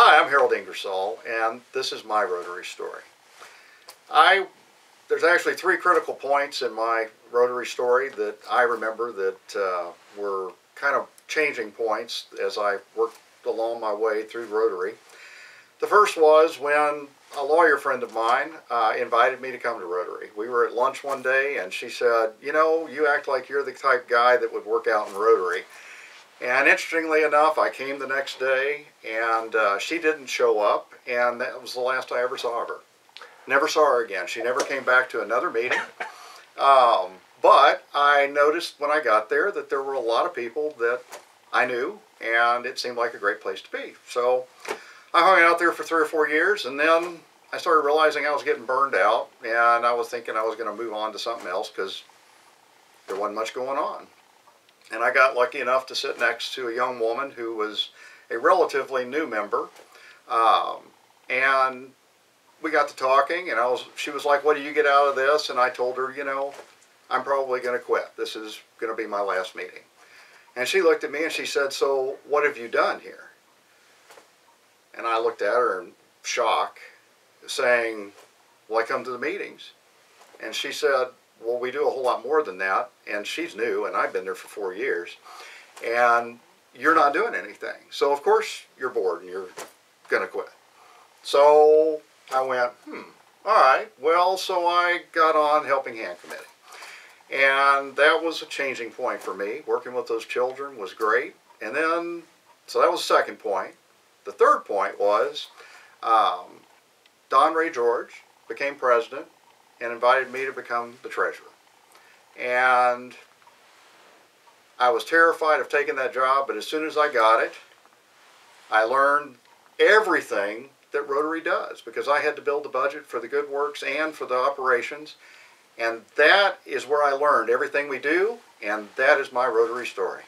Hi, I'm Harold Ingersoll, and this is my Rotary story. There's actually three critical points in my Rotary story that I remember that were kind of changing points as I worked along my way through Rotary. The first was when a lawyer friend of mine invited me to come to Rotary. We were at lunch one day, and she said, "You know, you act like you're the type guy that would work out in Rotary." And interestingly enough, I came the next day, and she didn't show up, and that was the last I ever saw of her. Never saw her again. She never came back to another meeting. But I noticed when I got there that there were a lot of people that I knew, and it seemed like a great place to be. So I hung out there for 3 or 4 years, and then I started realizing I was getting burned out, and I was thinking I was going to move on to something else because there wasn't much going on. And I got lucky enough to sit next to a young woman who was a relatively new member. And we got to talking, and she was like, "What do you get out of this?" And I told her, "You know, I'm probably going to quit. This is going to be my last meeting." And she looked at me and she said, "So what have you done here?" And I looked at her in shock, saying, "Well, I come to the meetings." And she said, "Well, we do a whole lot more than that." And she's new, and I've been there for 4 years. "And you're not doing anything. So, of course, you're bored and you're going to quit." So I went, all right. Well, so I got on Helping Hand Committee. And that was a changing point for me. Working with those children was great. And then, so that was the second point. The third point was Don Ray George became president and invited me to become the treasurer. And I was terrified of taking that job, but as soon as I got it, I learned everything that Rotary does, because I had to build the budget for the good works and for the operations. And that is where I learned everything we do, and that is my Rotary story.